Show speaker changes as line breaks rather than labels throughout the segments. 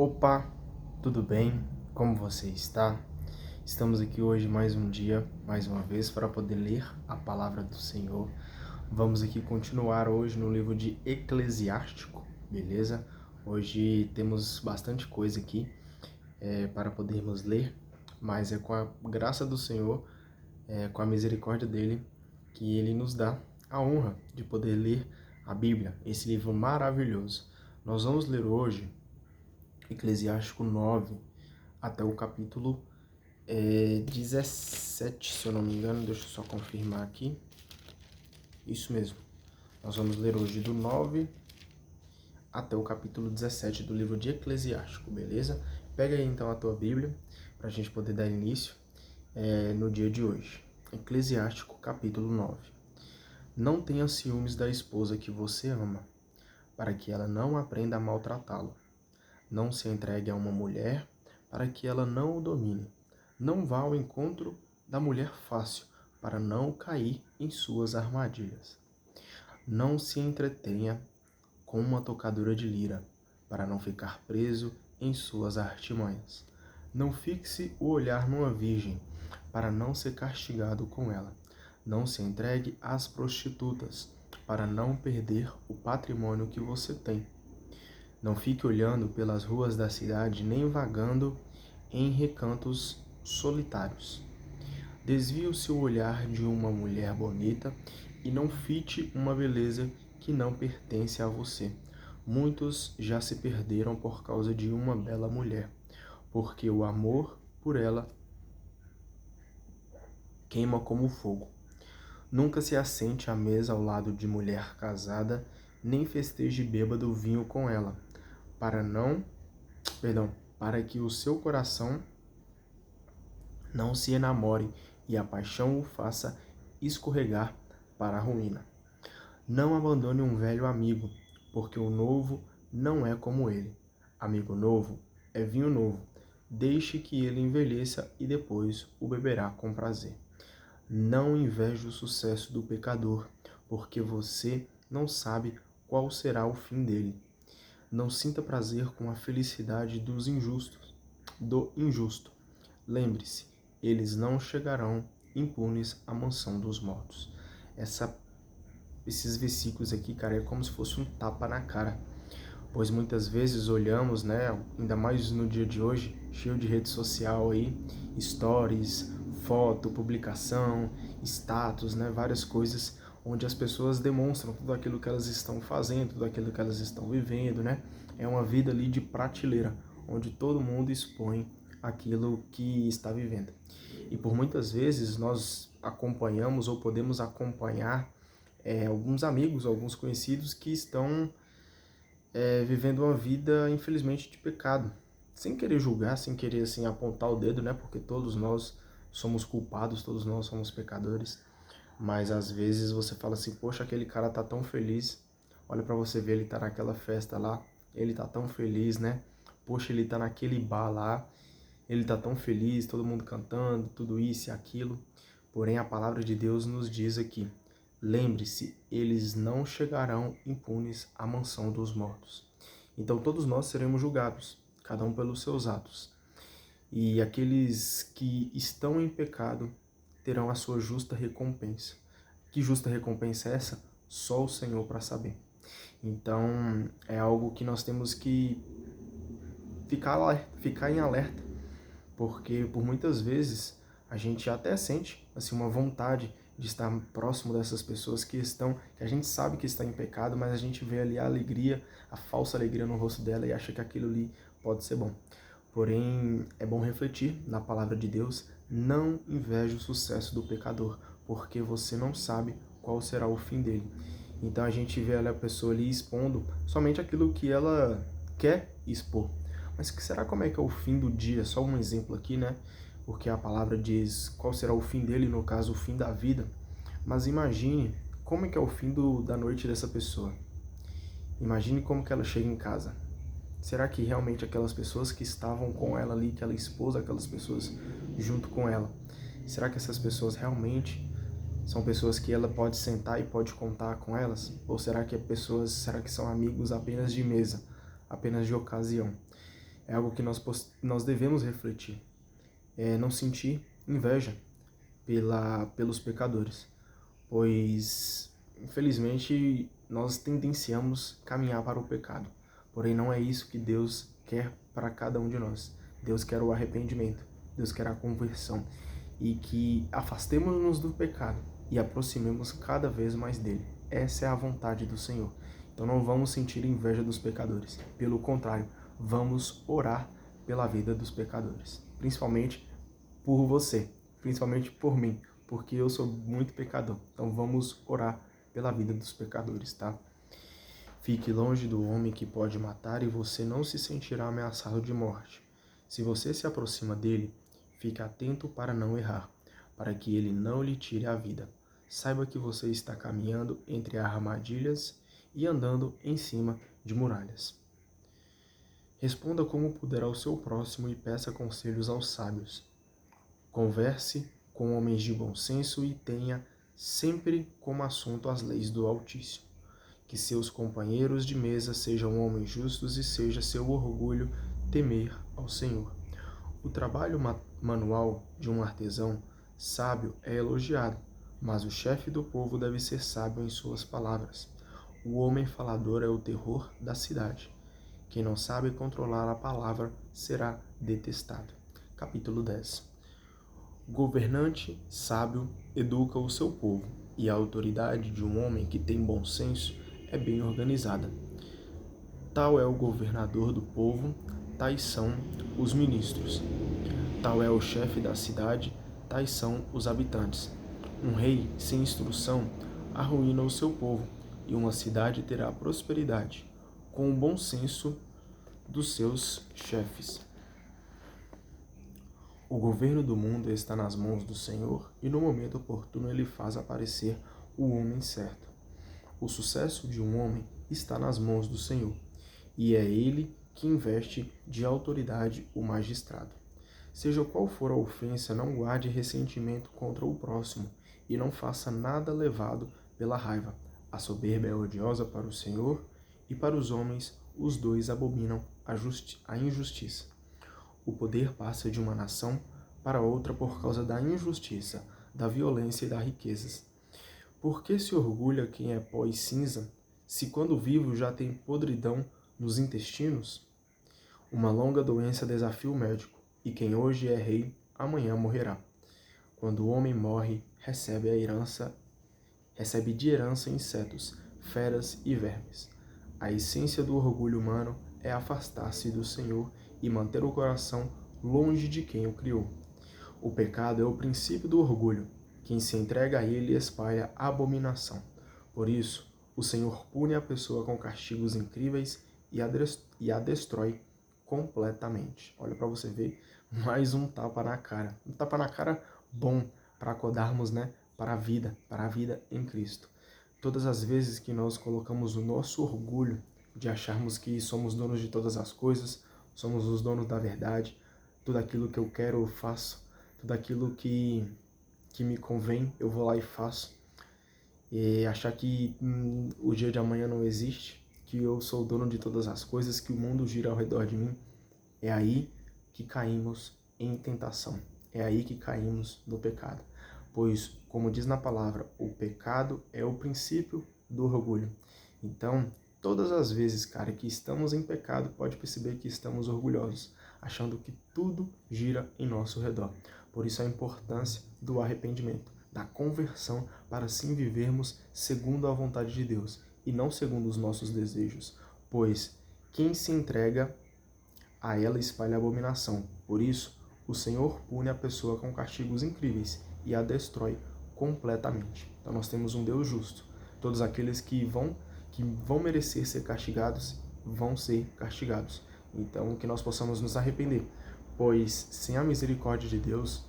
Opa, tudo bem? Como você está? Estamos aqui hoje mais um dia, mais uma vez, para poder ler a palavra do Senhor. Vamos aqui continuar hoje no livro de Eclesiástico, beleza? Hoje temos bastante coisa aqui para podermos ler, mas é com a graça do Senhor, com a misericórdia dele, que ele nos dá a honra de poder ler a Bíblia, esse livro maravilhoso. Nós vamos ler hoje Eclesiástico 9 até o capítulo 17, se eu não me engano. Deixa eu só confirmar aqui. Isso mesmo. Nós vamos ler hoje do 9 até o capítulo 17 do livro de Eclesiástico, beleza? Pega aí então a tua Bíblia para a gente poder dar início no dia de hoje. Eclesiástico capítulo 9. Não tenha ciúmes da esposa que você ama, para que ela não aprenda a maltratá-lo. Não se entregue a uma mulher para que ela não o domine. Não vá ao encontro da mulher fácil, para não cair em suas armadilhas. Não se entretenha com uma tocadora de lira, para não ficar preso em suas artimanhas. Não fixe o olhar numa virgem, para não ser castigado com ela. Não se entregue às prostitutas, para não perder o patrimônio que você tem. Não fique olhando pelas ruas da cidade, nem vagando em recantos solitários. Desvie o seu olhar de uma mulher bonita e não fite uma beleza que não pertence a você. Muitos já se perderam por causa de uma bela mulher, porque o amor por ela queima como fogo. Nunca se assente à mesa ao lado de mulher casada, nem festeje bêbado vinho com ela, para que o seu coração não se enamore e a paixão o faça escorregar para a ruína. Não abandone um velho amigo, porque o novo não é como ele. Amigo novo é vinho novo. Deixe que ele envelheça e depois o beberá com prazer. Não inveje o sucesso do pecador, porque você não sabe qual será o fim dele. Não sinta prazer com a felicidade do injusto. Lembre-se, eles não chegarão impunes à mansão dos mortos. Esses versículos aqui, cara, é como se fosse um tapa na cara. Pois muitas vezes olhamos, né, ainda mais no dia de hoje, cheio de rede social aí, stories, foto, publicação, status, né, várias coisas onde as pessoas demonstram tudo aquilo que elas estão fazendo, tudo aquilo que elas estão vivendo, né? É uma vida ali de prateleira, onde todo mundo expõe aquilo que está vivendo. E por muitas vezes nós acompanhamos ou podemos acompanhar alguns amigos, alguns conhecidos que estão vivendo uma vida, infelizmente, de pecado. Sem querer julgar, sem querer assim, apontar o dedo, né? Porque todos nós somos culpados, todos nós somos pecadores. Mas às vezes você fala assim, poxa, aquele cara tá tão feliz. Olha pra você ver, ele tá naquela festa lá, ele tá tão feliz, né? Poxa, ele tá naquele bar lá, ele tá tão feliz, todo mundo cantando, tudo isso e aquilo. Porém, a palavra de Deus nos diz aqui, lembre-se, eles não chegarão impunes à mansão dos mortos. Então todos nós seremos julgados, cada um pelos seus atos. E aqueles que estão em pecado terão a sua justa recompensa. Que justa recompensa é essa? Só o Senhor para saber. Então é algo que nós temos que ficar em alerta, porque por muitas vezes a gente até sente assim uma vontade de estar próximo dessas pessoas que a gente sabe que está em pecado, mas a gente vê ali a alegria, a falsa alegria no rosto dela e acha que aquilo ali pode ser bom. Porém, é bom refletir na palavra de Deus, não inveje o sucesso do pecador, porque você não sabe qual será o fim dele. Então a gente vê a pessoa ali expondo somente aquilo que ela quer expor. Mas será como é que é o fim do dia? Só um exemplo aqui, né? Porque a palavra diz qual será o fim dele, no caso o fim da vida. Mas imagine como é que é o fim da noite dessa pessoa. Imagine como que ela chega em casa. Será que realmente aquelas pessoas que estavam com ela ali, que ela expôs aquelas pessoas junto com ela, será que essas pessoas realmente são pessoas que ela pode sentar e pode contar com elas? Ou será que são amigos apenas de mesa, apenas de ocasião? é algo que nós devemos refletir. Não sentir inveja pelos pecadores, pois, infelizmente, nós tendenciamos caminhar para o pecado. Porém, não é isso que Deus quer para cada um de nós. Deus quer o arrependimento, Deus quer a conversão, e que afastemos-nos do pecado e aproximemos cada vez mais dele. Essa é a vontade do Senhor. Então não vamos sentir inveja dos pecadores. Pelo contrário, vamos orar pela vida dos pecadores. Principalmente por você, principalmente por mim, porque eu sou muito pecador. Então vamos orar pela vida dos pecadores, tá? Fique longe do homem que pode matar e você não se sentirá ameaçado de morte. Se você se aproxima dele, fique atento para não errar, para que ele não lhe tire a vida. Saiba que você está caminhando entre armadilhas e andando em cima de muralhas. Responda como puder ao seu próximo e peça conselhos aos sábios. Converse com homens de bom senso e tenha sempre como assunto as leis do Altíssimo. Que seus companheiros de mesa sejam homens justos e seja seu orgulho temer ao Senhor. O trabalho manual de um artesão sábio é elogiado, mas o chefe do povo deve ser sábio em suas palavras. O homem falador é o terror da cidade. Quem não sabe controlar a palavra será detestado. Capítulo 10. O governante sábio educa o seu povo, e a autoridade de um homem que tem bom senso é bem organizada. Tal é o governador do povo, tais são os ministros. Tal é o chefe da cidade, tais são os habitantes. Um rei sem instrução arruína o seu povo, e uma cidade terá prosperidade, com o bom senso dos seus chefes. O governo do mundo está nas mãos do Senhor, e no momento oportuno ele faz aparecer o homem certo. O sucesso de um homem está nas mãos do Senhor, e é ele que investe de autoridade o magistrado. Seja qual for a ofensa, não guarde ressentimento contra o próximo, e não faça nada levado pela raiva. A soberba é odiosa para o Senhor, e para os homens os dois abominam a injustiça. O poder passa de uma nação para outra por causa da injustiça, da violência e das riquezas. Por que se orgulha quem é pó e cinza, se quando vivo já tem podridão nos intestinos? Uma longa doença desafia o médico, e quem hoje é rei, amanhã morrerá. Quando o homem morre, recebe de herança insetos, feras e vermes. A essência do orgulho humano é afastar-se do Senhor e manter o coração longe de quem o criou. O pecado é o princípio do orgulho. Quem se entrega a ele espalha abominação. Por isso, o Senhor pune a pessoa com castigos incríveis e a destrói completamente. Olha para você ver, mais um tapa na cara. Um tapa na cara bom para acordarmos, para a vida em Cristo. Todas as vezes que nós colocamos o nosso orgulho de acharmos que somos donos de todas as coisas, somos os donos da verdade, tudo aquilo que eu quero eu faço, tudo aquilo que me convém eu vou lá e faço, e achar que o dia de amanhã não existe, que eu sou o dono de todas as coisas, que o mundo gira ao redor de mim, é aí que caímos em tentação, é aí que caímos no pecado. Pois, como diz na palavra, o pecado é o princípio do orgulho. Então, todas as vezes, cara, que estamos em pecado, pode perceber que estamos orgulhosos, achando que tudo gira em nosso redor. Por isso a importância do arrependimento, da conversão, para assim vivermos segundo a vontade de Deus e não segundo os nossos desejos. Pois quem se entrega a ela espalha abominação. Por isso, o Senhor pune a pessoa com castigos incríveis e a destrói completamente. Então nós temos um Deus justo. Todos aqueles que vão merecer ser castigados, vão ser castigados. Então que nós possamos nos arrepender, pois sem a misericórdia de Deus,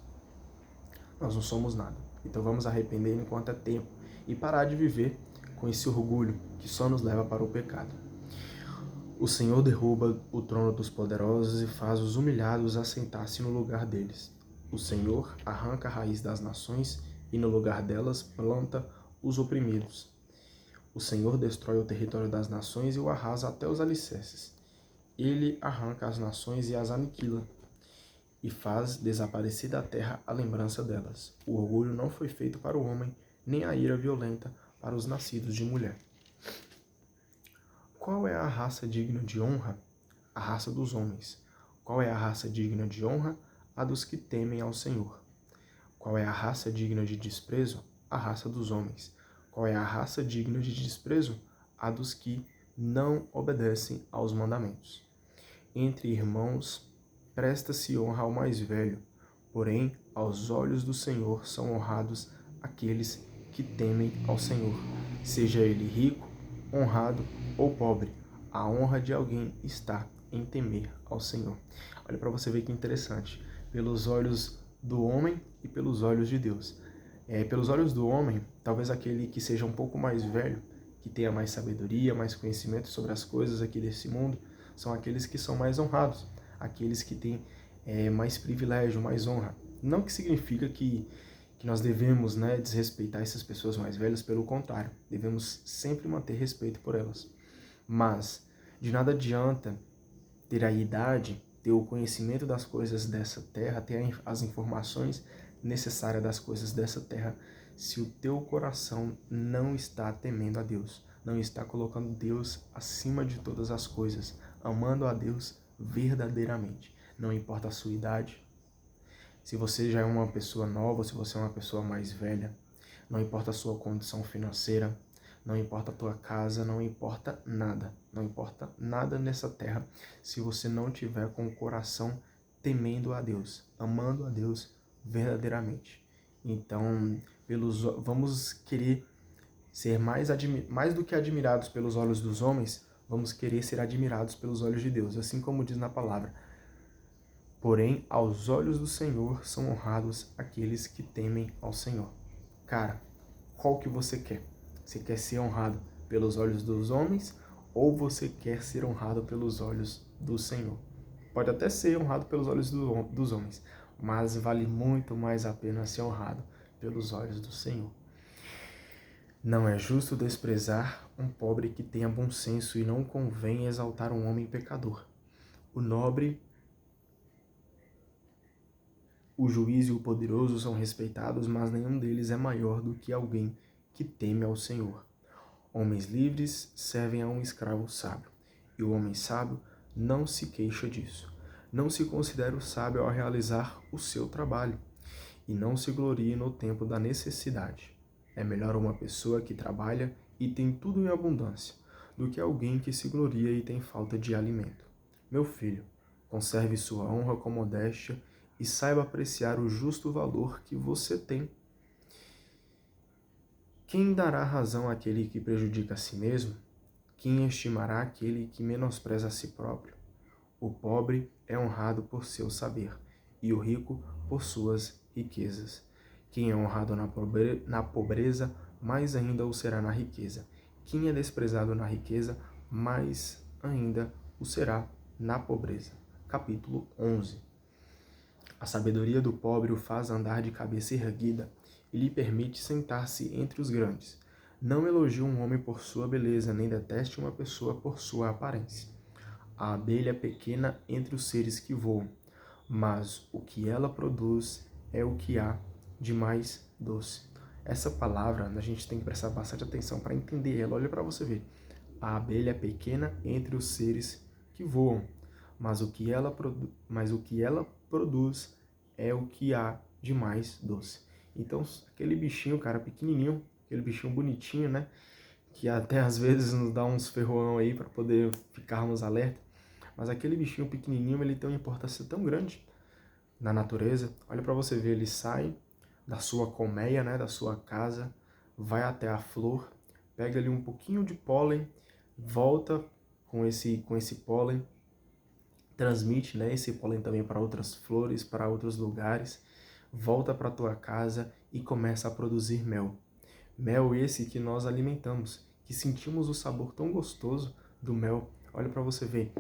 nós não somos nada. Então vamos arrepender enquanto é tempo e parar de viver com esse orgulho que só nos leva para o pecado. O Senhor derruba o trono dos poderosos e faz os humilhados assentar-se no lugar deles. O Senhor arranca a raiz das nações e no lugar delas planta os oprimidos. O Senhor destrói o território das nações e o arrasa até os alicerces. Ele arranca as nações e as aniquila, e faz desaparecer da terra a lembrança delas. O orgulho não foi feito para o homem, nem a ira violenta para os nascidos de mulher. Qual é a raça digna de honra? A raça dos homens. Qual é a raça digna de honra? A dos que temem ao Senhor. Qual é a raça digna de desprezo? A raça dos homens. Qual é a raça digna de desprezo? A dos que não obedecem aos mandamentos. Entre irmãos, presta-se honra ao mais velho, porém, aos olhos do Senhor são honrados aqueles que temem ao Senhor. Seja ele rico, honrado ou pobre, a honra de alguém está em temer ao Senhor. Olha para você ver que interessante. Pelos olhos do homem e pelos olhos de Deus. Pelos olhos do homem, talvez aquele que seja um pouco mais velho, que tenha mais sabedoria, mais conhecimento sobre as coisas aqui desse mundo, são aqueles que são mais honrados, aqueles que têm mais privilégio, mais honra. Não que significa que nós devemos, desrespeitar essas pessoas mais velhas, pelo contrário, devemos sempre manter respeito por elas. Mas de nada adianta ter a idade, ter o conhecimento das coisas dessa terra, ter as informações necessárias das coisas dessa terra, se o teu coração não está temendo a Deus, não está colocando Deus acima de todas as coisas, amando a Deus verdadeiramente. Não importa a sua idade, se você já é uma pessoa nova, se você é uma pessoa mais velha, não importa a sua condição financeira, não importa a tua casa, não importa nada nessa terra, se você não tiver com o coração temendo a Deus, amando a Deus verdadeiramente. Então, vamos querer ser mais do que admirados pelos olhos dos homens, vamos querer ser admirados pelos olhos de Deus, assim como diz na palavra. Porém, aos olhos do Senhor são honrados aqueles que temem ao Senhor. Cara, qual que você quer? Você quer ser honrado pelos olhos dos homens ou você quer ser honrado pelos olhos do Senhor? Pode até ser honrado pelos olhos dos homens, mas vale muito mais a pena ser honrado pelos olhos do Senhor. Não é justo desprezar um pobre que tenha bom senso e não convém exaltar um homem pecador. O nobre, o juiz e o poderoso são respeitados, mas nenhum deles é maior do que alguém que teme ao Senhor. Homens livres servem a um escravo sábio, e o homem sábio não se queixa disso. Não se considera o sábio ao realizar o seu trabalho, e não se glorie no tempo da necessidade. É melhor uma pessoa que trabalha e tem tudo em abundância, do que alguém que se gloria e tem falta de alimento. Meu filho, conserve sua honra com modéstia e saiba apreciar o justo valor que você tem. Quem dará razão àquele que prejudica a si mesmo? Quem estimará aquele que menospreza a si próprio? O pobre é honrado por seu saber, e o rico por suas riquezas. Quem é honrado na pobreza, mais ainda o será na riqueza. Quem é desprezado na riqueza, mais ainda o será na pobreza. Capítulo 11. A sabedoria do pobre o faz andar de cabeça erguida e lhe permite sentar-se entre os grandes. Não elogie um homem por sua beleza, nem deteste uma pessoa por sua aparência. A abelha é pequena entre os seres que voam, mas o que ela produz é o que há de mais doce. Essa palavra a gente tem que prestar bastante atenção para entender ela. Olha para você ver. A abelha é pequena entre os seres que voam, mas o que ela produz é o que há de mais doce. Então, aquele bichinho, cara, pequenininho, aquele bichinho bonitinho, né? Que até às vezes nos dá uns ferroão aí para poder ficarmos alerta. Mas aquele bichinho pequenininho, ele tem uma importância tão grande na natureza. Olha para você ver, ele sai da sua colmeia, né, da sua casa, vai até a flor, pega ali um pouquinho de pólen, volta com esse pólen, transmite, né, esse pólen também para outras flores, para outros lugares, volta para a tua casa e começa a produzir mel. Mel esse que nós alimentamos, que sentimos o sabor tão gostoso do mel. Olha para você ver.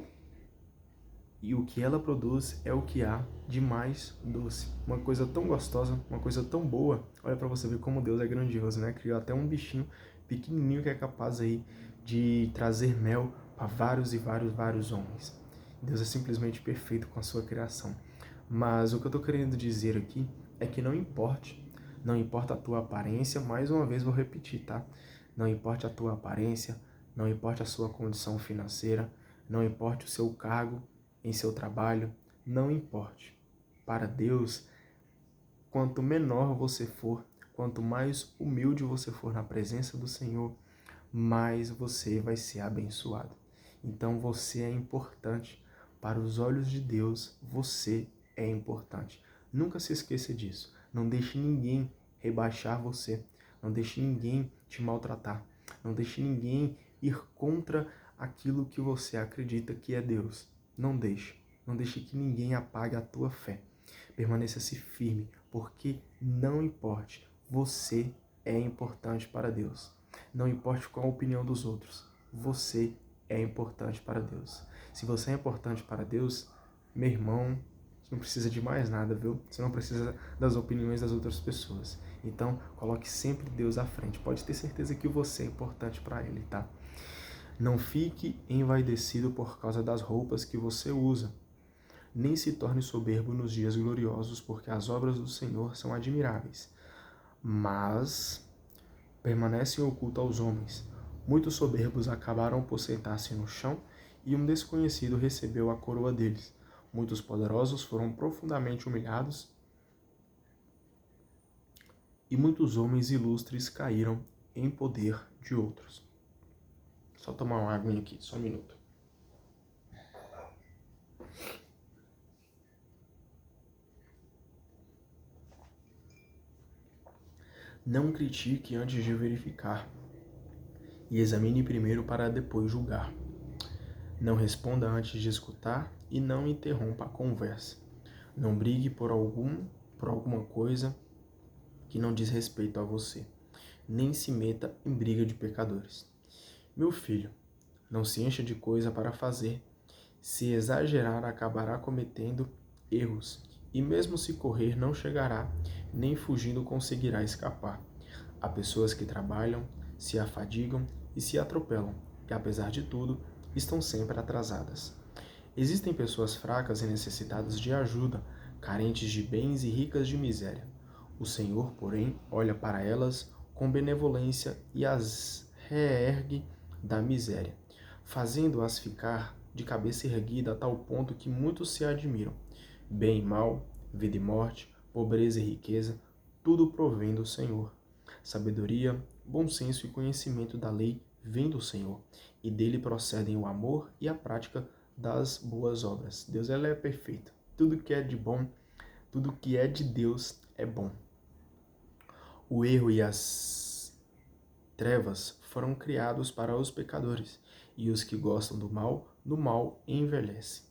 E o que ela produz é o que há de mais doce. Uma coisa tão gostosa, uma coisa tão boa. Olha para você ver como Deus é grandioso, né? Criou até um bichinho pequenininho que é capaz aí de trazer mel para vários e vários homens. Deus é simplesmente perfeito com a sua criação. Mas o que eu estou querendo dizer aqui é que não importa a tua aparência, mais uma vez vou repetir, tá? Não importa a tua aparência, não importa a sua condição financeira, não importa o seu cargo em seu trabalho, não importe. Para Deus, quanto menor você for, quanto mais humilde você for na presença do Senhor, mais você vai ser abençoado. Então você é importante. Para os olhos de Deus, você é importante. Nunca se esqueça disso. Não deixe ninguém rebaixar você. Não deixe ninguém te maltratar. Não deixe ninguém ir contra aquilo que você acredita que é Deus. Não deixe. Não deixe que ninguém apague a tua fé. Permaneça-se firme, porque não importe, você é importante para Deus. Não importe qual a opinião dos outros, você é importante para Deus. Se você é importante para Deus, meu irmão, você não precisa de mais nada, viu? Você não precisa das opiniões das outras pessoas. Então, coloque sempre Deus à frente. Pode ter certeza que você é importante para Ele, tá? Não fique envaidecido por causa das roupas que você usa. Nem se torne soberbo nos dias gloriosos, porque as obras do Senhor são admiráveis. Mas permanecem ocultas aos homens. Muitos soberbos acabaram por sentar-se no chão, e um desconhecido recebeu a coroa deles. Muitos poderosos foram profundamente humilhados, e muitos homens ilustres caíram em poder de outros. Só tomar uma aguinha aqui, só um minuto. Não critique antes de verificar, e examine primeiro para depois julgar. Não responda antes de escutar e não interrompa a conversa. Não brigue por alguma coisa que não diz respeito a você. Nem se meta em briga de pecadores. Meu filho, não se encha de coisa para fazer. Se exagerar, acabará cometendo erros. E mesmo se correr, não chegará, nem fugindo conseguirá escapar. Há pessoas que trabalham, se afadigam e se atropelam, e apesar de tudo, estão sempre atrasadas. Existem pessoas fracas e necessitadas de ajuda, carentes de bens e ricas de miséria. O Senhor, porém, olha para elas com benevolência e as reergue da miséria, fazendo-as ficar de cabeça erguida a tal ponto que muitos se admiram. Bem e mal, vida e morte, pobreza e riqueza, tudo provém do Senhor. Sabedoria, bom senso e conhecimento da lei vêm do Senhor, e dele procedem o amor e a prática das boas obras. Deus ele é perfeito. Tudo que é de bom, tudo que é de Deus é bom. O erro e as trevas foram criados para os pecadores, e os que gostam do mal envelhecem.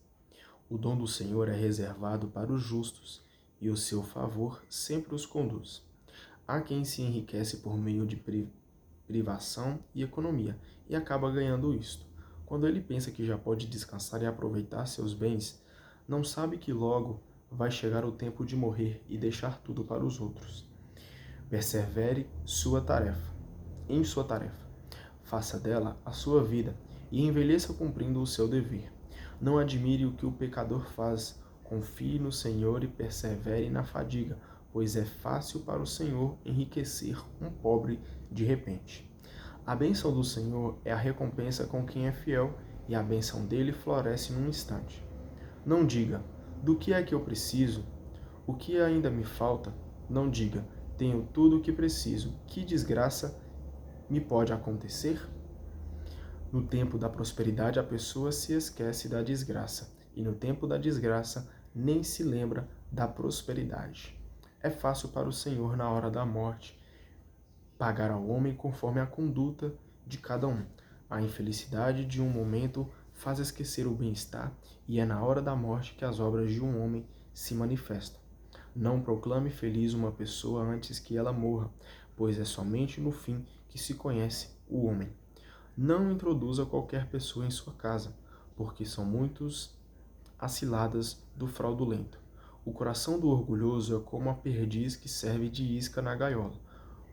O dom do Senhor é reservado para os justos, e o seu favor sempre os conduz. Há quem se enriquece por meio de privação e economia, e acaba ganhando isto. Quando ele pensa que já pode descansar e aproveitar seus bens, não sabe que logo vai chegar o tempo de morrer e deixar tudo para os outros. Persevere em sua tarefa. Faça dela a sua vida e envelheça cumprindo o seu dever. Não admire o que o pecador faz. Confie no Senhor e persevere na fadiga, pois é fácil para o Senhor enriquecer um pobre de repente. A bênção do Senhor é a recompensa com quem é fiel, e a bênção dele floresce num instante. Não diga, do que é que eu preciso? O que ainda me falta? Não diga, tenho tudo o que preciso. Que desgraça me pode acontecer? No tempo da prosperidade, a pessoa se esquece da desgraça, e no tempo da desgraça, nem se lembra da prosperidade. É fácil para o Senhor, na hora da morte, pagar ao homem conforme a conduta de cada um. A infelicidade de um momento faz esquecer o bem-estar, e é na hora da morte que as obras de um homem se manifestam. Não proclame feliz uma pessoa antes que ela morra, pois é somente no fim que se conhece o homem. Não introduza qualquer pessoa em sua casa, porque são muitos as ciladas do fraudulento. O coração do orgulhoso é como a perdiz que serve de isca na gaiola.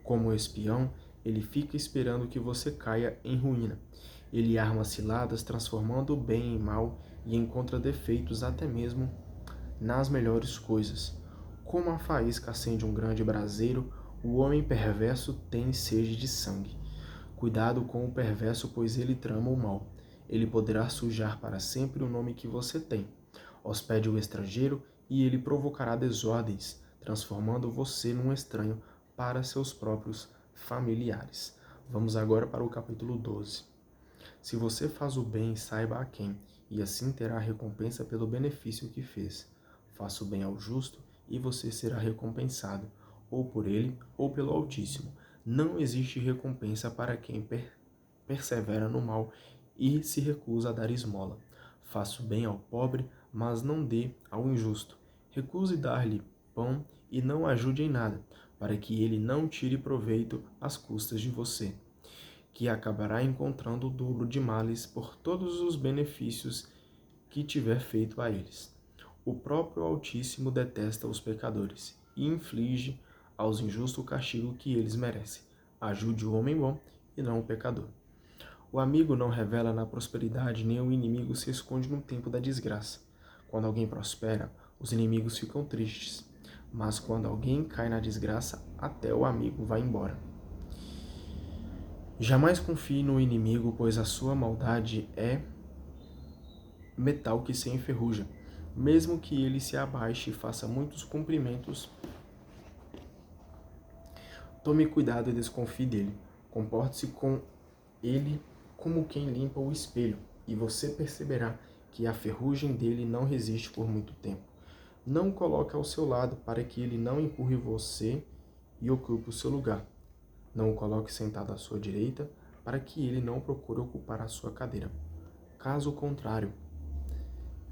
Como espião, ele fica esperando que você caia em ruína. Ele arma ciladas, transformando o bem em mal e encontra defeitos até mesmo nas melhores coisas. Como a faísca acende um grande braseiro, o homem perverso tem sede de sangue. Cuidado com o perverso, pois ele trama o mal. Ele poderá sujar para sempre o nome que você tem. Hospede o estrangeiro e ele provocará desordens, transformando você num estranho para seus próprios familiares. Vamos agora para o capítulo 12. Se você faz o bem, saiba a quem, e assim terá recompensa pelo benefício que fez. Faça o bem ao justo, e você será recompensado, ou por ele, ou pelo Altíssimo. Não existe recompensa para quem persevera no mal e se recusa a dar esmola. Faça o bem ao pobre, mas não dê ao injusto. Recuse dar-lhe pão e não ajude em nada, para que ele não tire proveito às custas de você, que acabará encontrando o dobro de males por todos os benefícios que tiver feito a eles. O próprio Altíssimo detesta os pecadores e inflige aos injustos o castigo que eles merecem. Ajude o homem bom e não o pecador. O amigo não revela na prosperidade, nem o inimigo se esconde no tempo da desgraça. Quando alguém prospera, os inimigos ficam tristes, mas quando alguém cai na desgraça, até o amigo vai embora. Jamais confie no inimigo, pois a sua maldade é metal que se enferruja. Mesmo que ele se abaixe e faça muitos cumprimentos, tome cuidado e desconfie dele. Comporte-se com ele como quem limpa o espelho, e você perceberá que a ferrugem dele não resiste por muito tempo. Não o coloque ao seu lado para que ele não empurre você e ocupe o seu lugar. Não o coloque sentado à sua direita para que ele não procure ocupar a sua cadeira. Caso contrário,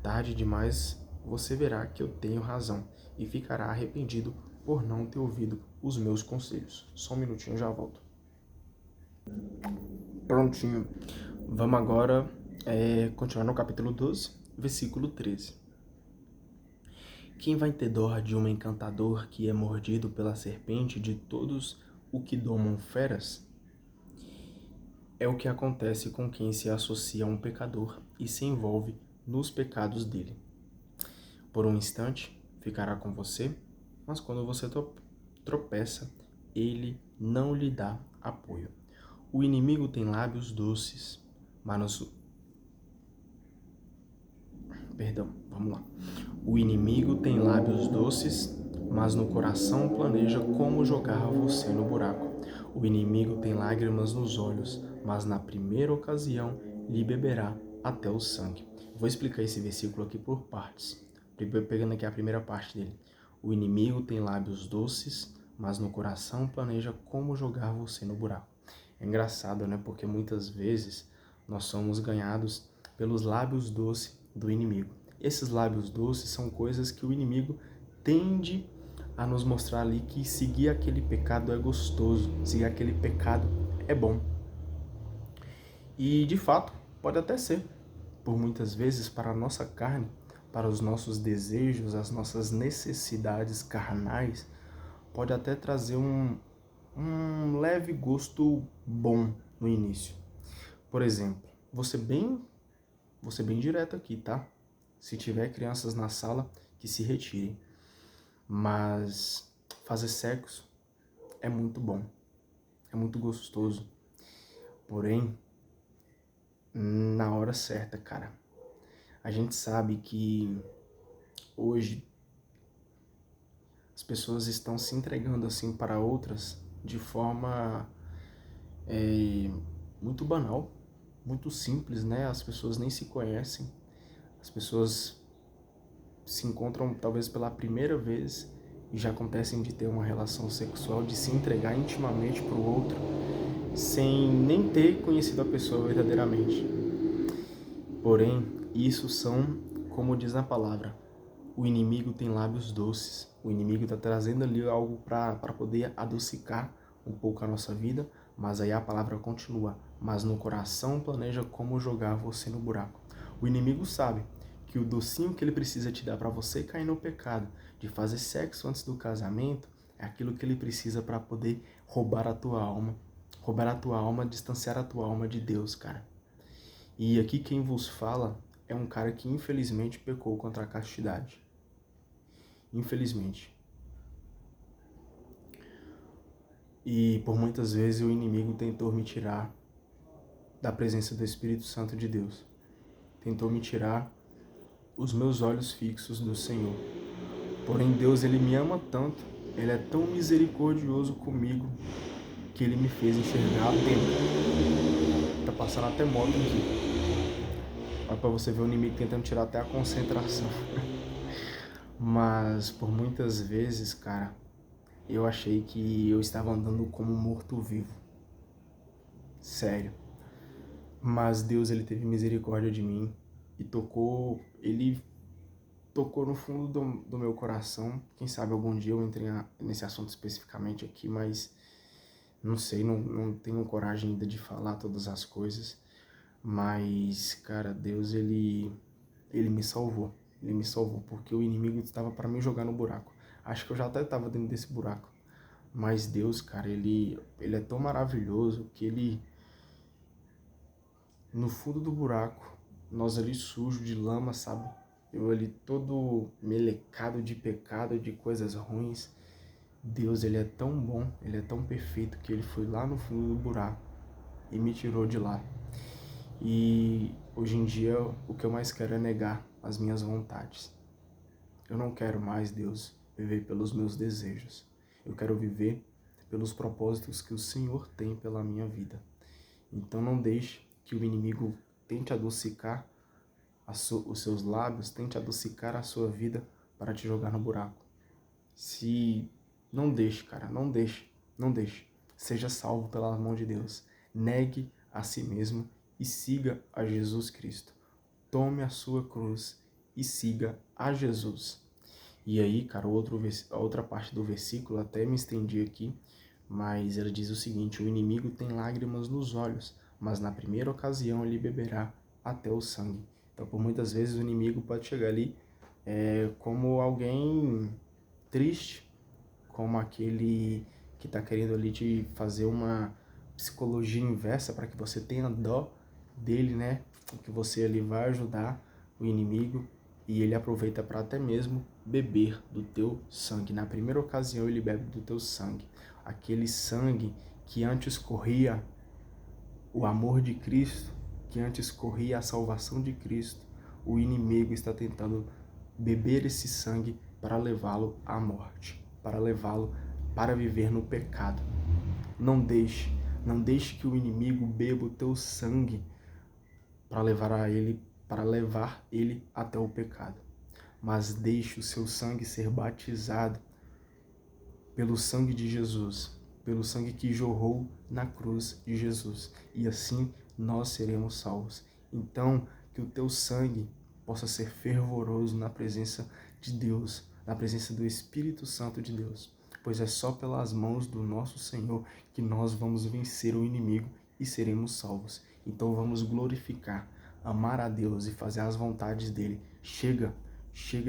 tarde demais você verá que eu tenho razão e ficará arrependido por não ter ouvido os meus conselhos. Só um minutinho, já volto. Prontinho. Vamos agora continuar no capítulo 12, versículo 13. Quem vai ter dó de um encantador que é mordido pela serpente de todos o que domam feras? É o que acontece com quem se associa a um pecador e se envolve nos pecados dele. Por um instante, ficará com você, mas quando você tropeça, ele não lhe dá apoio. O inimigo tem lábios doces, mas O inimigo tem lábios doces, mas no coração planeja como jogar você no buraco. O inimigo tem lágrimas nos olhos, mas na primeira ocasião lhe beberá até o sangue. Vou explicar esse versículo aqui por partes. Pegando aqui a primeira parte dele. O inimigo tem lábios doces, mas no coração planeja como jogar você no buraco. É engraçado, né? Porque muitas vezes nós somos ganhados pelos lábios doces do inimigo. Esses lábios doces são coisas que o inimigo tende a nos mostrar ali que seguir aquele pecado é gostoso, seguir aquele pecado é bom. E de fato, pode até ser, por muitas vezes, para a nossa carne, para os nossos desejos, as nossas necessidades carnais, pode até trazer um leve gosto bom no início. Por exemplo, vou ser bem direto aqui, tá? Se tiver crianças na sala, que se retirem. Mas fazer sexo é muito bom, é muito gostoso. Porém, na hora certa, cara. A gente sabe que hoje as pessoas estão se entregando assim para outras de forma muito banal, muito simples, né? As pessoas nem se conhecem, as pessoas se encontram talvez pela primeira vez e já acontecem de ter uma relação sexual, de se entregar intimamente para o outro, sem nem ter conhecido a pessoa verdadeiramente. Porém, isso são, como diz a palavra, o inimigo tem lábios doces. O inimigo está trazendo ali algo para poder adocicar um pouco a nossa vida, mas aí a palavra continua. Mas no coração planeja como jogar você no buraco. O inimigo sabe que o docinho que ele precisa te dar para você cair no pecado, de fazer sexo antes do casamento, é aquilo que ele precisa para poder roubar a tua alma, distanciar a tua alma de Deus, cara. E aqui quem vos fala é um cara que infelizmente pecou contra a castidade. Infelizmente. E por muitas vezes o inimigo tentou me tirar da presença do Espírito Santo de Deus. Tentou me tirar os meus olhos fixos do Senhor. Porém, Deus, Ele me ama tanto, Ele é tão misericordioso comigo, que Ele me fez enxergar a tempo. Tá passando até moto aqui. Olha pra você ver o inimigo tentando tirar até a concentração. Mas, por muitas vezes, cara, eu achei que eu estava andando como um morto-vivo. Sério. Mas Deus, Ele teve misericórdia de mim e Ele tocou no fundo do meu coração. Quem sabe algum dia eu entre nesse assunto especificamente aqui, mas não sei, não tenho coragem ainda de falar todas as coisas. Mas, cara, Deus, ele me salvou. Ele me salvou porque o inimigo estava para me jogar no buraco. Acho que eu já até estava dentro desse buraco. Mas Deus, cara, ele é tão maravilhoso que ele, no fundo do buraco, nós ali sujos de lama, sabe? Eu ali todo melecado de pecado, de coisas ruins. Deus, Ele é tão bom, Ele é tão perfeito que Ele foi lá no fundo do buraco e me tirou de lá. E hoje em dia o que eu mais quero é negar as minhas vontades. Eu não quero mais, Deus, viver pelos meus desejos. Eu quero viver pelos propósitos que o Senhor tem pela minha vida. Então não deixe que o inimigo tente adocicar os seus lábios, tente adocicar a sua vida para te jogar no buraco. Não deixe, cara, não deixe. Seja salvo pela mão de Deus. Negue a si mesmo e siga a Jesus Cristo. Tome a sua cruz e siga a Jesus. E aí, cara, a outra parte do versículo, até me estendi aqui, mas ele diz o seguinte: o inimigo tem lágrimas nos olhos, mas na primeira ocasião ele beberá até o sangue. Então, por muitas vezes o inimigo pode chegar ali como alguém triste, como aquele que está querendo ali te fazer uma psicologia inversa para que você tenha dó dele, né? Que você ali vai ajudar o inimigo e ele aproveita para até mesmo beber do teu sangue. Na primeira ocasião ele bebe do teu sangue. Aquele sangue que antes corria o amor de Cristo, que antes corria a salvação de Cristo, o inimigo está tentando beber esse sangue para levá-lo à morte, para levá-lo para viver no pecado. Não deixe que o inimigo beba o teu sangue para levar ele até o pecado. Mas deixe o seu sangue ser batizado pelo sangue de Jesus, pelo sangue que jorrou na cruz de Jesus. E assim nós seremos salvos. Então, que o teu sangue possa ser fervoroso na presença de Deus, na presença do Espírito Santo de Deus. Pois é só pelas mãos do nosso Senhor que nós vamos vencer o inimigo e seremos salvos. Então vamos glorificar, amar a Deus e fazer as vontades dele. Chega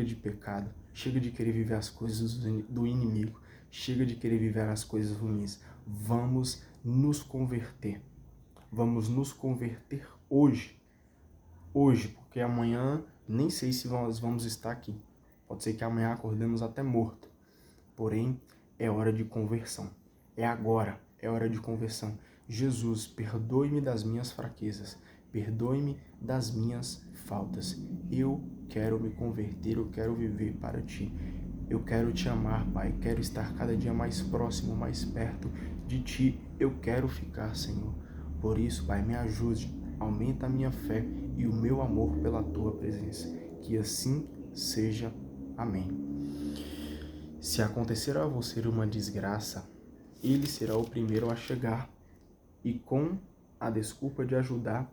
de pecado, chega de querer viver as coisas do inimigo, chega de querer viver as coisas ruins. Vamos nos converter hoje, porque amanhã nem sei se nós vamos estar aqui. Pode ser que amanhã acordemos até morto. Porém, é hora de conversão. É agora, é hora de conversão. Jesus, perdoe-me das minhas fraquezas. Perdoe-me das minhas faltas. Eu quero me converter, eu quero viver para Ti. Eu quero Te amar, Pai. Quero estar cada dia mais próximo, mais perto de Ti. Eu quero ficar, Senhor. Por isso, Pai, me ajude. Aumenta a minha fé e o meu amor pela Tua presença. Que assim seja. Amém. Se acontecer a você uma desgraça, ele será o primeiro a chegar e, com a desculpa de ajudar,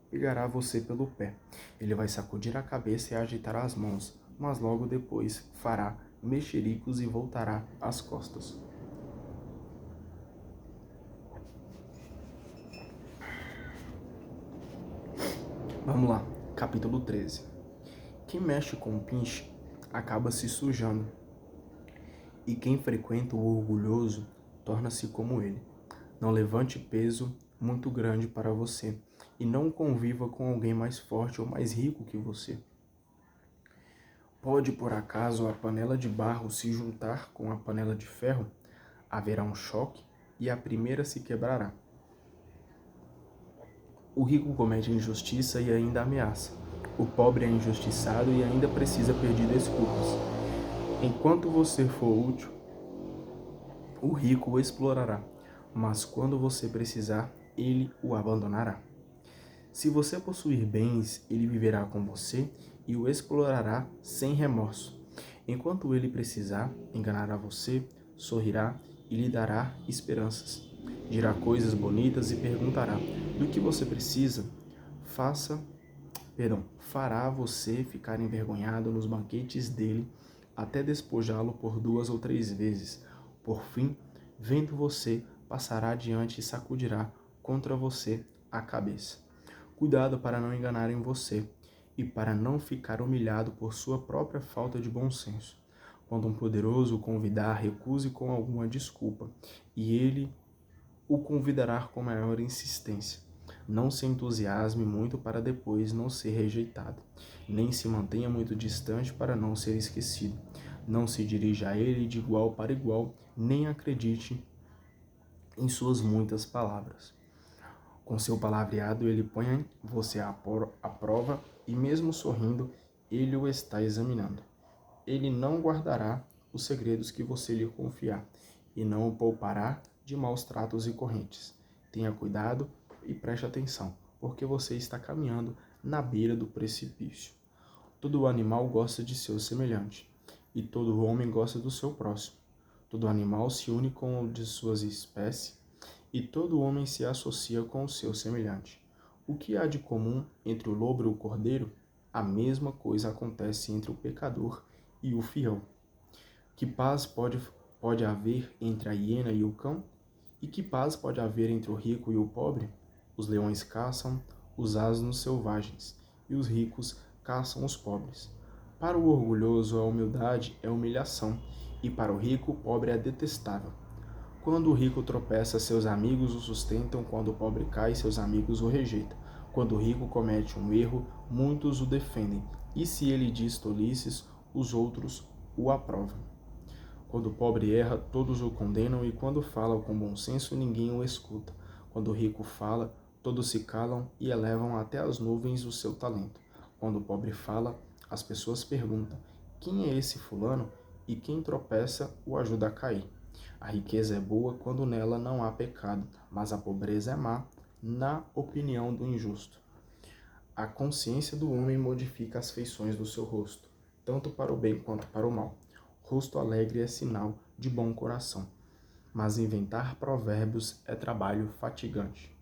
pegará você pelo pé. Ele vai sacudir a cabeça e agitar as mãos, mas logo depois fará mexericos e voltará as costas. Vamos lá, capítulo 13. Quem mexe com o pinche acaba se sujando, e quem frequenta o orgulhoso torna-se como ele. Não levante peso muito grande para você, e não conviva com alguém mais forte ou mais rico que você. Pode, por acaso, a panela de barro se juntar com a panela de ferro? Haverá um choque e a primeira se quebrará. O rico comete injustiça e ainda ameaça. O pobre é injustiçado e ainda precisa pedir desculpas. Enquanto você for útil, o rico o explorará, mas quando você precisar, ele o abandonará. Se você possuir bens, ele viverá com você e o explorará sem remorso. Enquanto ele precisar, enganará você, sorrirá e lhe dará esperanças. Dirá coisas bonitas e perguntará: do que você precisa? Fará você ficar envergonhado nos banquetes dele, até despojá-lo por 2 ou 3 vezes. Por fim, vendo você, passará adiante e sacudirá contra você a cabeça. Cuidado para não enganarem você e para não ficar humilhado por sua própria falta de bom senso. Quando um poderoso o convidar, recuse com alguma desculpa, e ele o convidará com maior insistência. Não se entusiasme muito para depois não ser rejeitado, nem se mantenha muito distante para não ser esquecido. Não se dirija a ele de igual para igual, nem acredite em suas muitas palavras. Com seu palavreado ele põe você à prova e mesmo sorrindo, ele o está examinando. Ele não guardará os segredos que você lhe confiar e não o poupará de maus tratos e correntes. Tenha cuidado e preste atenção, porque você está caminhando na beira do precipício. Todo animal gosta de seu semelhante, e todo homem gosta do seu próximo. Todo animal se une com o de sua espécie, e todo homem se associa com o seu semelhante. O que há de comum entre o lobo e o cordeiro? A mesma coisa acontece entre o pecador e o fiel. Que paz pode haver entre a hiena e o cão? E que paz pode haver entre o rico e o pobre? Os leões caçam os asnos selvagens, e os ricos caçam os pobres. Para o orgulhoso, a humildade é humilhação, e para o rico, o pobre é detestável. Quando o rico tropeça, seus amigos o sustentam; quando o pobre cai, seus amigos o rejeitam. Quando o rico comete um erro, muitos o defendem, e se ele diz tolices, os outros o aprovam. Quando o pobre erra, todos o condenam, e quando fala com bom senso, ninguém o escuta. Quando o rico fala, todos se calam e elevam até as nuvens o seu talento. Quando o pobre fala, as pessoas perguntam: quem é esse fulano? E quem tropeça o ajuda a cair. A riqueza é boa quando nela não há pecado, mas a pobreza é má, na opinião do injusto. A consciência do homem modifica as feições do seu rosto, tanto para o bem quanto para o mal. Rosto alegre é sinal de bom coração, mas inventar provérbios é trabalho fatigante.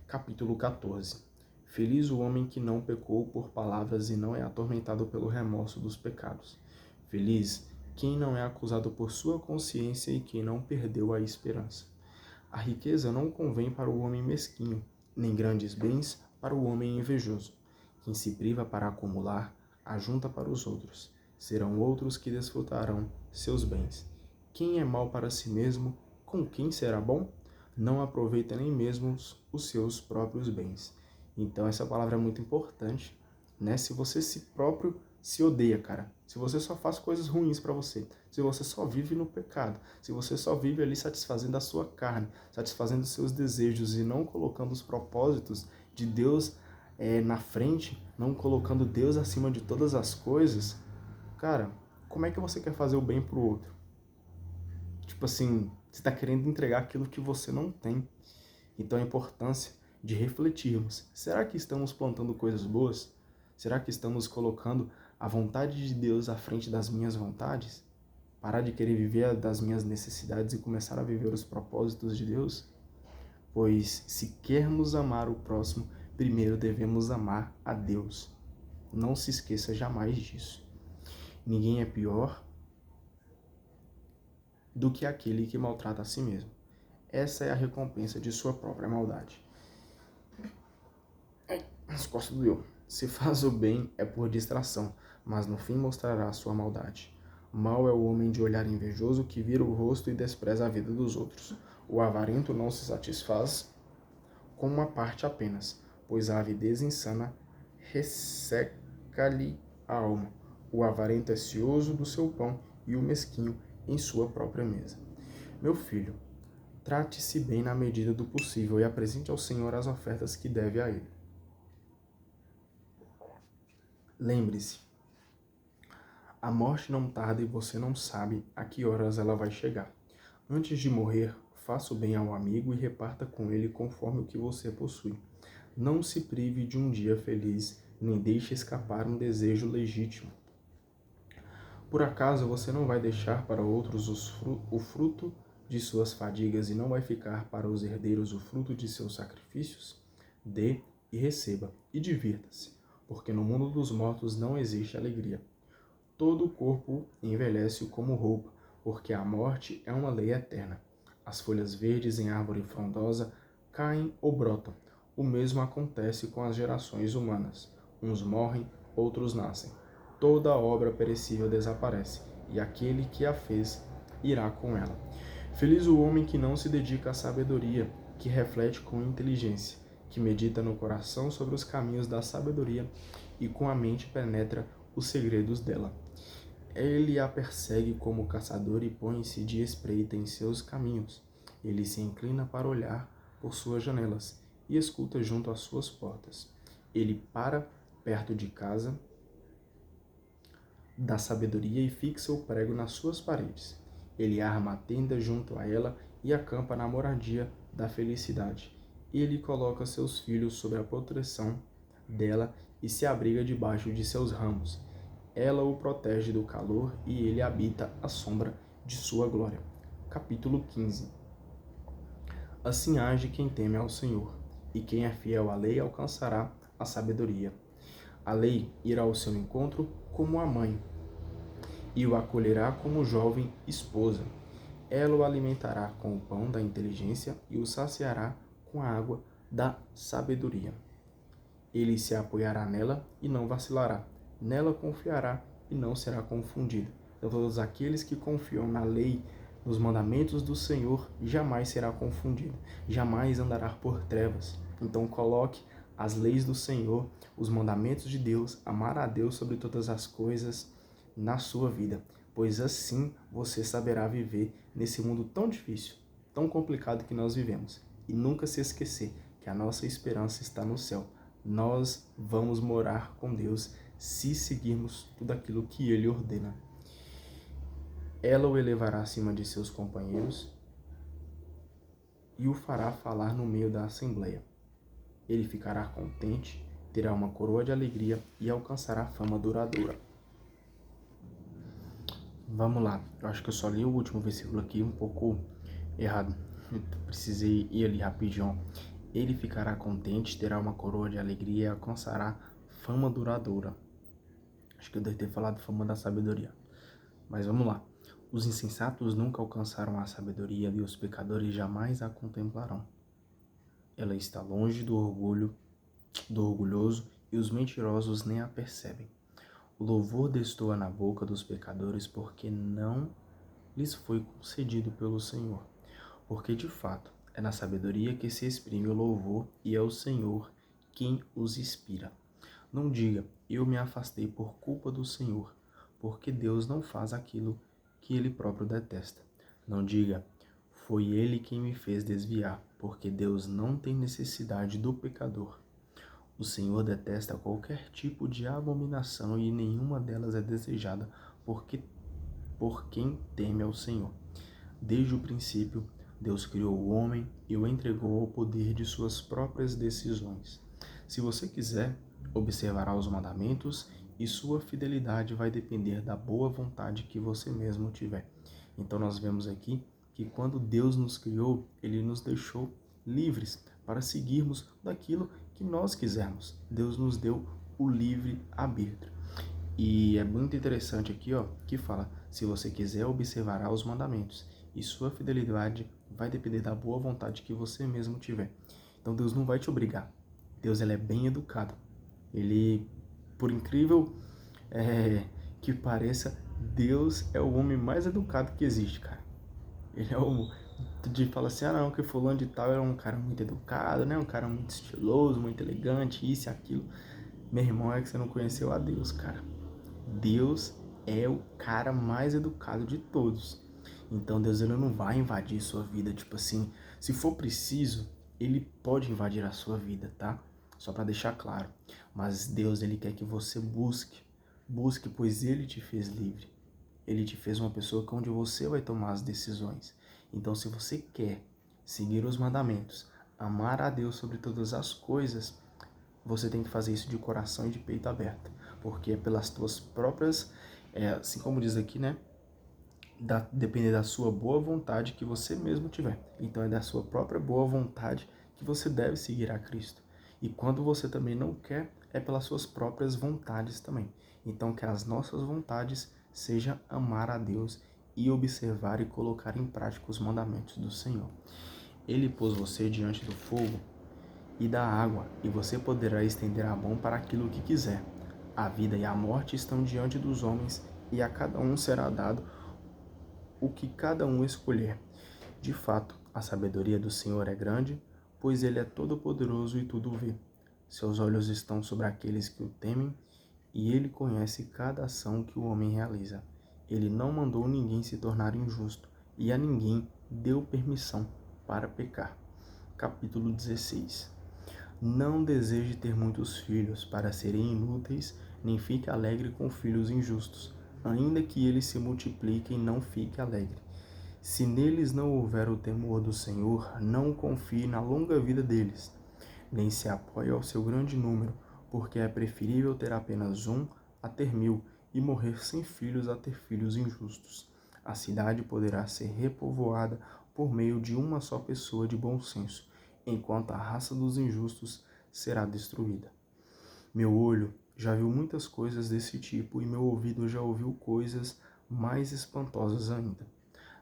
Capítulo 14. Feliz o homem que não pecou por palavras e não é atormentado pelo remorso dos pecados. Feliz quem não é acusado por sua consciência e quem não perdeu a esperança. A riqueza não convém para o homem mesquinho, nem grandes bens para o homem invejoso. Quem se priva para acumular, ajunta para os outros. Serão outros que desfrutarão seus bens. Quem é mau para si mesmo, com quem será bom? Não aproveita nem mesmo os seus próprios bens. Então essa palavra é muito importante, né? Se você se odeia, cara, se você só faz coisas ruins para você, se você só vive no pecado, se você só vive ali satisfazendo a sua carne, satisfazendo os seus desejos e não colocando os propósitos de Deus na frente, não colocando Deus acima de todas as coisas, cara, como é que você quer fazer o bem pro outro? Tipo assim, você está querendo entregar aquilo que você não tem. Então a importância de refletirmos. Será que estamos plantando coisas boas? Será que estamos colocando a vontade de Deus à frente das minhas vontades? Parar de querer viver das minhas necessidades e começar a viver os propósitos de Deus? Pois se queremos amar o próximo, primeiro devemos amar a Deus. Não se esqueça jamais disso. Ninguém é pior do que aquele que maltrata a si mesmo. Essa é a recompensa de sua própria maldade. As costas doeu. Se faz o bem é por distração, mas no fim mostrará a sua maldade. Mau é o homem de olhar invejoso que vira o rosto e despreza a vida dos outros. O avarento não se satisfaz com uma parte apenas, pois a avidez insana resseca-lhe a alma. O avarento é cioso do seu pão e o mesquinho em sua própria mesa. Meu filho, trate-se bem na medida do possível e apresente ao Senhor as ofertas que deve a Ele. Lembre-se, a morte não tarda e você não sabe a que horas ela vai chegar. Antes de morrer, faça o bem ao amigo e reparta com ele conforme o que você possui. Não se prive de um dia feliz, nem deixe escapar um desejo legítimo. Por acaso você não vai deixar para outros o fruto de suas fadigas e não vai ficar para os herdeiros o fruto de seus sacrifícios? Dê e receba, e divirta-se, porque no mundo dos mortos não existe alegria. Todo o corpo envelhece como roupa, porque a morte é uma lei eterna. As folhas verdes em árvore frondosa caem ou brotam. O mesmo acontece com as gerações humanas. Uns morrem, outros nascem. Toda obra perecível desaparece, e aquele que a fez irá com ela. Feliz o homem que não se dedica à sabedoria, que reflete com inteligência, que medita no coração sobre os caminhos da sabedoria e com a mente penetra os segredos dela. Ele a persegue como caçador e põe-se de espreita em seus caminhos. Ele se inclina para olhar por suas janelas e escuta junto às suas portas. Ele para perto de casa da sabedoria e fixa o prego nas suas paredes. Ele arma a tenda junto a ela e acampa na moradia da felicidade. Ele coloca seus filhos sob a proteção dela e se abriga debaixo de seus ramos. Ela o protege do calor e ele habita à sombra de sua glória. Capítulo 15. Assim age quem teme ao Senhor, e quem é fiel à lei alcançará a sabedoria. A lei irá ao seu encontro como a mãe, e o acolherá como jovem esposa. Ela o alimentará com o pão da inteligência e o saciará com a água da sabedoria. Ele se apoiará nela e não vacilará. Nela confiará e não será confundido. Então, todos aqueles que confiam na lei, nos mandamentos do Senhor, jamais será confundido, jamais andará por trevas. Então, coloque as leis do Senhor, os mandamentos de Deus, amar a Deus sobre todas as coisas na sua vida, pois assim você saberá viver nesse mundo tão difícil, tão complicado que nós vivemos. E nunca se esquecer que a nossa esperança está no céu. Nós vamos morar com Deus se seguirmos tudo aquilo que Ele ordena. Ela o elevará acima de seus companheiros e o fará falar no meio da assembleia. Ele ficará contente, terá uma coroa de alegria e alcançará fama duradoura. Vamos lá, eu acho que eu só li o último versículo aqui um pouco errado. Eu precisei ir ali rapidinho. Ele ficará contente, terá uma coroa de alegria e alcançará fama duradoura. Acho que eu devo ter falado fama da sabedoria. Mas vamos lá. Os insensatos nunca alcançaram a sabedoria e os pecadores jamais a contemplarão. Ela está longe do orgulhoso e os mentirosos nem a percebem. O louvor destoa na boca dos pecadores porque não lhes foi concedido pelo Senhor. Porque de fato é na sabedoria que se exprime o louvor e é o Senhor quem os inspira. Não diga, eu me afastei por culpa do Senhor, porque Deus não faz aquilo que Ele próprio detesta. Não diga, foi Ele quem me fez desviar, porque Deus não tem necessidade do pecador. O Senhor detesta qualquer tipo de abominação e nenhuma delas é desejada por quem teme ao Senhor. Desde o princípio, Deus criou o homem e o entregou ao poder de suas próprias decisões. Se você quiser, observará os mandamentos e sua fidelidade vai depender da boa vontade que você mesmo tiver. Então nós vemos aqui que quando Deus nos criou, Ele nos deixou livres para seguirmos daquilo que nós quisermos. Deus nos deu o livre arbítrio. E é muito interessante aqui, que fala, se você quiser, observará os mandamentos e sua fidelidade vai depender da boa vontade que você mesmo tiver. Então Deus não vai te obrigar. Deus ele é bem educado. Ele, por incrível que pareça, Deus é o homem mais educado que existe, cara. Ele é o De falar assim, ah não, que fulano de tal era um cara muito educado, né? Um cara muito estiloso, muito elegante, isso e aquilo. Meu irmão, é que você não conheceu a Deus, cara. Deus é o cara mais educado de todos. Então Deus ele não vai invadir sua vida, tipo assim, se for preciso, ele pode invadir a sua vida, tá? Só para deixar claro. Mas Deus ele quer que você busque, pois ele te fez livre. Ele te fez uma pessoa onde você vai tomar as decisões. Então, se você quer seguir os mandamentos, amar a Deus sobre todas as coisas, você tem que fazer isso de coração e de peito aberto, porque é pelas tuas próprias, assim como diz aqui, né? Depender da sua boa vontade que você mesmo tiver. Então é da sua própria boa vontade que você deve seguir a Cristo. E quando você também não quer, é pelas suas próprias vontades também. Então que as nossas vontades seja amar a Deus e observar e colocar em prática os mandamentos do Senhor. Ele pôs você diante do fogo e da água, e você poderá estender a mão para aquilo que quiser. A vida e a morte estão diante dos homens, e a cada um será dado o que cada um escolher. De fato, a sabedoria do Senhor é grande, pois ele é todo-poderoso e tudo vê. Seus olhos estão sobre aqueles que o temem, e ele conhece cada ação que o homem realiza. Ele não mandou ninguém se tornar injusto, e a ninguém deu permissão para pecar. Capítulo 16. Não deseje ter muitos filhos para serem inúteis, nem fique alegre com filhos injustos. Ainda que eles se multipliquem, não fique alegre. Se neles não houver o temor do Senhor, não confie na longa vida deles, nem se apoie ao seu grande número, porque é preferível ter apenas um a ter 1000 e morrer sem filhos a ter filhos injustos. A cidade poderá ser repovoada por meio de uma só pessoa de bom senso, enquanto a raça dos injustos será destruída. Meu olho já viu muitas coisas desse tipo e meu ouvido já ouviu coisas mais espantosas ainda.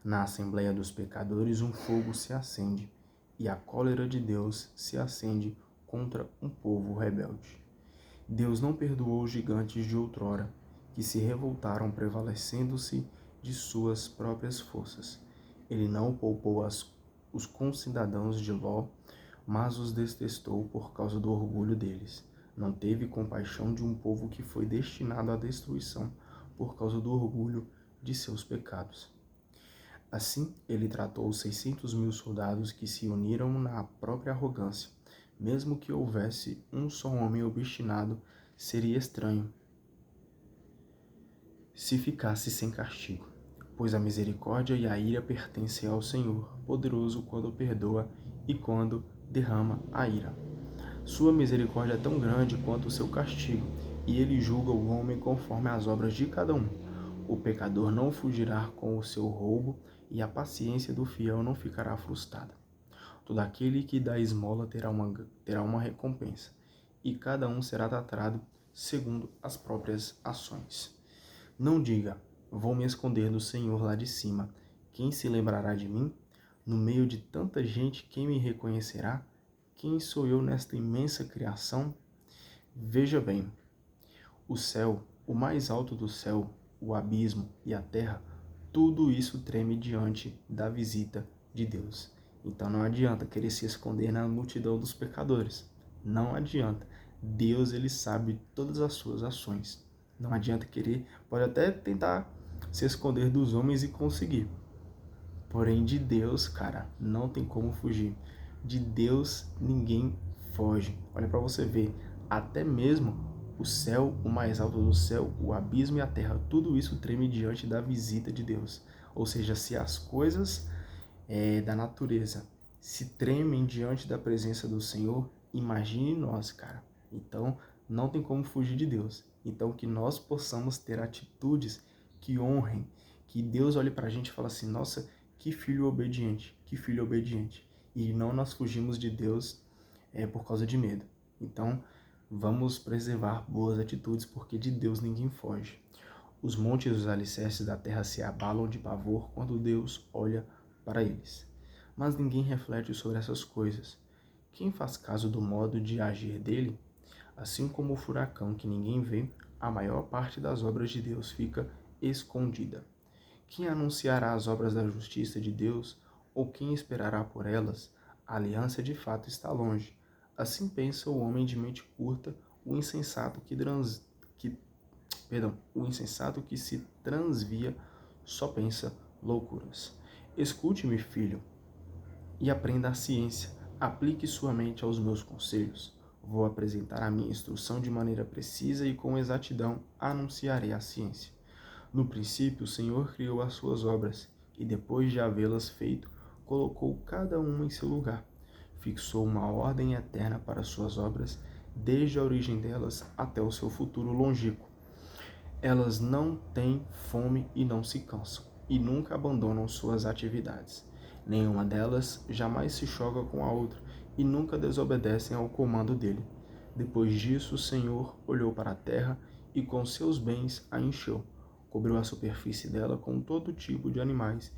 Na Assembleia dos Pecadores um fogo se acende, e a cólera de Deus se acende contra um povo rebelde. Deus não perdoou os gigantes de outrora, que se revoltaram prevalecendo-se de suas próprias forças. Ele não poupou os concidadãos de Ló, mas os detestou por causa do orgulho deles. Não teve compaixão de um povo que foi destinado à destruição por causa do orgulho de seus pecados. Assim, ele tratou os 600.000 soldados que se uniram na própria arrogância. Mesmo que houvesse um só homem obstinado, seria estranho se ficasse sem castigo, pois a misericórdia e a ira pertencem ao Senhor, poderoso quando perdoa e quando derrama a ira. Sua misericórdia é tão grande quanto o seu castigo, e ele julga o homem conforme as obras de cada um. O pecador não fugirá com o seu roubo, e a paciência do fiel não ficará frustrada. Todo aquele que dá esmola terá uma recompensa, e cada um será tratado segundo as próprias ações. Não diga, vou me esconder do Senhor lá de cima. Quem se lembrará de mim? No meio de tanta gente, quem me reconhecerá? Quem sou eu nesta imensa criação? Veja bem, o céu, o mais alto do céu, o abismo e a terra, tudo isso treme diante da visita de Deus. Então não adianta querer se esconder na multidão dos pecadores. Não adianta. Deus, ele sabe todas as suas ações. Não adianta querer, pode até tentar se esconder dos homens e conseguir. Porém, de Deus, cara, não tem como fugir. De Deus, ninguém foge. Olha para você ver, até mesmo o céu, o mais alto do céu, o abismo e a terra, tudo isso treme diante da visita de Deus. Ou seja, se as coisas da natureza se tremem diante da presença do Senhor, imagine nós, cara. Então, não tem como fugir de Deus. Então, que nós possamos ter atitudes que honrem, que Deus olhe para a gente e fale assim, nossa, que filho obediente, que filho obediente. E não nós fugimos de Deus por causa de medo. Então, vamos preservar boas atitudes, porque de Deus ninguém foge. Os montes e os alicerces da terra se abalam de pavor quando Deus olha para eles. Mas ninguém reflete sobre essas coisas. Quem faz caso do modo de agir dele? Assim como o furacão que ninguém vê, a maior parte das obras de Deus fica escondida. Quem anunciará as obras da justiça de Deus, ou quem esperará por elas? A aliança de fato está longe. Assim pensa o homem de mente curta, o insensato o insensato que se transvia só pensa loucuras. Escute-me, filho, e aprenda a ciência. Aplique sua mente aos meus conselhos. Vou apresentar a minha instrução de maneira precisa e com exatidão anunciarei a ciência. No princípio, o Senhor criou as suas obras, e depois de havê-las feito, colocou cada uma em seu lugar. Fixou uma ordem eterna para suas obras, desde a origem delas até o seu futuro longínquo. Elas não têm fome e não se cansam, e nunca abandonam suas atividades. Nenhuma delas jamais se choca com a outra, e nunca desobedecem ao comando dele. Depois disso, o Senhor olhou para a terra e com seus bens a encheu. Cobriu a superfície dela com todo tipo de animais,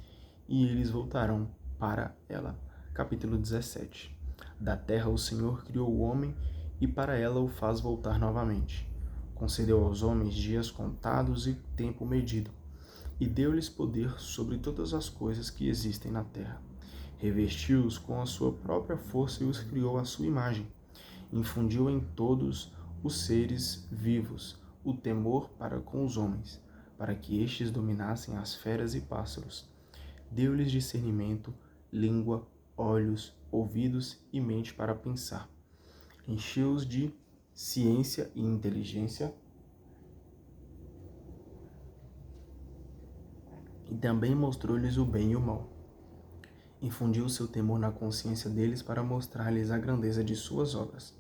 e eles voltarão para ela. Capítulo 17. Da terra o Senhor criou o homem, e para ela o faz voltar novamente. Concedeu aos homens dias contados e tempo medido, e deu-lhes poder sobre todas as coisas que existem na terra. Revestiu-os com a sua própria força e os criou à sua imagem. Infundiu em todos os seres vivos o temor para com os homens, para que estes dominassem as feras e pássaros. Deu-lhes discernimento, língua, olhos, ouvidos e mente para pensar. Encheu-os de ciência e inteligência, e também mostrou-lhes o bem e o mal. Infundiu o seu temor na consciência deles para mostrar-lhes a grandeza de suas obras.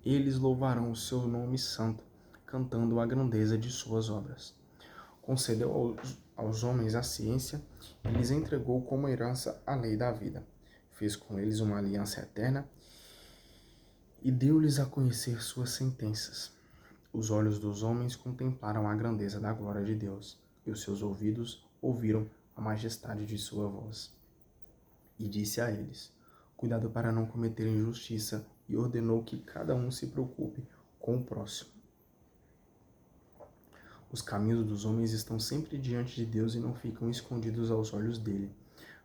Eles louvarão o seu nome santo, cantando a grandeza de suas obras. Concedeu aos homens a ciência e lhes entregou como herança a lei da vida. Fez com eles uma aliança eterna e deu-lhes a conhecer suas sentenças. Os olhos dos homens contemplaram a grandeza da glória de Deus, e os seus ouvidos ouviram a majestade de sua voz. E disse a eles: cuidado para não cometer injustiça, e ordenou que cada um se preocupe com o próximo. Os caminhos dos homens estão sempre diante de Deus e não ficam escondidos aos olhos dele.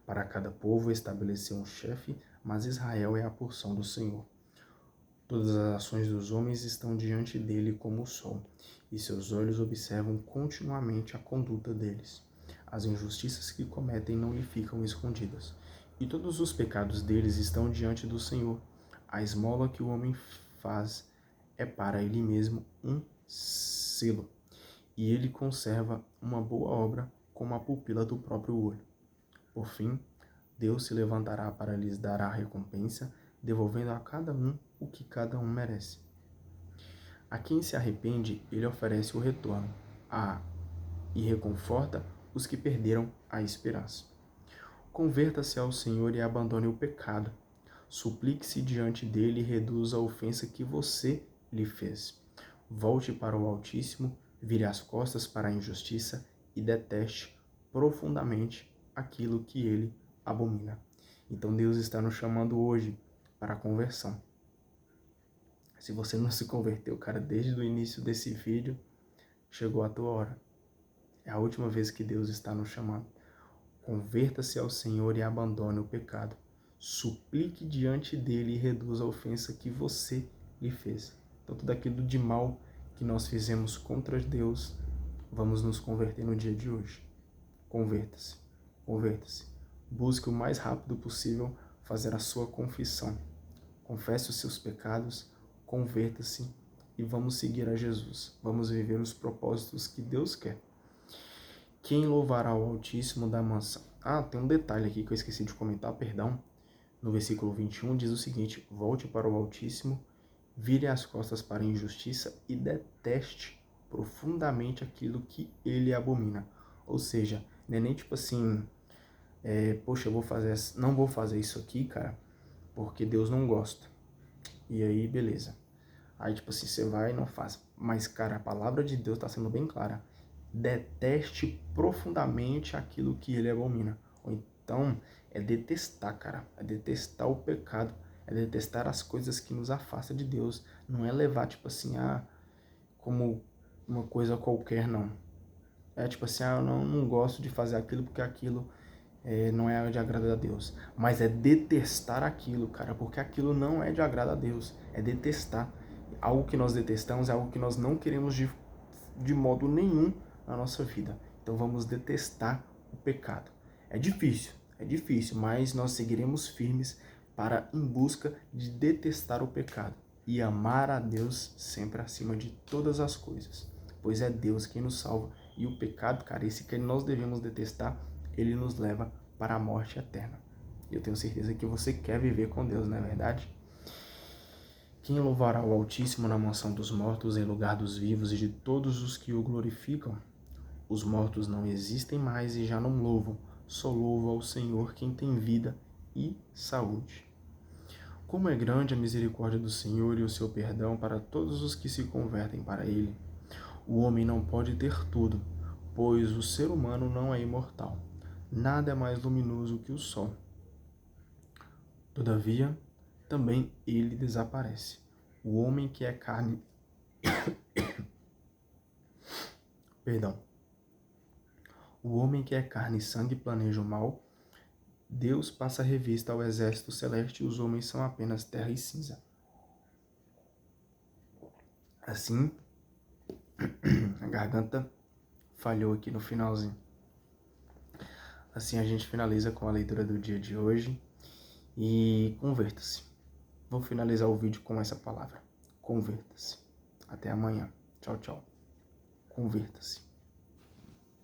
Para cada povo estabeleceu um chefe, mas Israel é a porção do Senhor. Todas as ações dos homens estão diante dele como o sol, e seus olhos observam continuamente a conduta deles. As injustiças que cometem não lhe ficam escondidas, e todos os pecados deles estão diante do Senhor. A esmola que o homem faz é para ele mesmo um selo, e ele conserva uma boa obra como a pupila do próprio olho. Por fim, Deus se levantará para lhes dar a recompensa, devolvendo a cada um o que cada um merece. A quem se arrepende, ele oferece o retorno, e reconforta os que perderam a esperança. Converta-se ao Senhor e abandone o pecado. Suplique-se diante dele e reduza a ofensa que você lhe fez. Volte para o Altíssimo, vire as costas para a injustiça e deteste profundamente aquilo que ele abomina. Então Deus está nos chamando hoje para a conversão. Se você não se converteu, cara, desde o início desse vídeo, chegou a tua hora. É a última vez que Deus está nos chamando. Converta-se ao Senhor e abandone o pecado. Suplique diante dele e reduza a ofensa que você lhe fez. Então, tudo aquilo de mal que nós fizemos contra Deus, vamos nos converter no dia de hoje. Converta-se. Converta-se. Busque o mais rápido possível fazer a sua confissão. Confesse os seus pecados, converta-se e vamos seguir a Jesus. Vamos viver os propósitos que Deus quer. Quem louvará o Altíssimo da mansão? Tem um detalhe aqui que eu esqueci de comentar, perdão. No versículo 21 diz o seguinte: volte para o Altíssimo, vire as costas para a injustiça e deteste profundamente aquilo que ele abomina. Ou seja, não é nem tipo assim, poxa, não vou fazer isso aqui, cara, porque Deus não gosta. E aí, beleza. Aí, tipo assim, você vai e não faz. Mas, cara, a palavra de Deus está sendo bem clara. Deteste profundamente aquilo que ele abomina. Ou então, é detestar, cara. É detestar o pecado. É detestar as coisas que nos afastam de Deus. Não é levar, tipo assim, como uma coisa qualquer, não. É tipo assim, eu não gosto de fazer aquilo porque aquilo não é de agrado a Deus, mas é detestar aquilo, cara, porque aquilo não é de agrado a Deus, é detestar. Algo que nós detestamos é algo que nós não queremos de modo nenhum na nossa vida. Então vamos detestar o pecado. É difícil, mas nós seguiremos firmes para em busca de detestar o pecado e amar a Deus sempre acima de todas as coisas, pois é Deus quem nos salva e o pecado, cara, esse que nós devemos detestar, ele nos leva para a morte eterna. Eu tenho certeza que você quer viver com Deus, não é verdade? Quem louvará o Altíssimo na mansão dos mortos, em lugar dos vivos e de todos os que o glorificam? Os mortos não existem mais e já não louvam, só louva ao Senhor quem tem vida e saúde. Como é grande a misericórdia do Senhor e o seu perdão para todos os que se convertem para Ele. O homem não pode ter tudo, pois o ser humano não é imortal. Nada é mais luminoso que o sol. Todavia, também ele desaparece. O homem que é carne, perdão, o homem que é carne e sangue planeja o mal. Deus passa a revista ao exército celeste e os homens são apenas terra e cinza. Assim, a garganta falhou aqui no finalzinho. Assim a gente finaliza com a leitura do dia de hoje e converta-se. Vou finalizar o vídeo com essa palavra. Converta-se. Até amanhã. Tchau, tchau. Converta-se.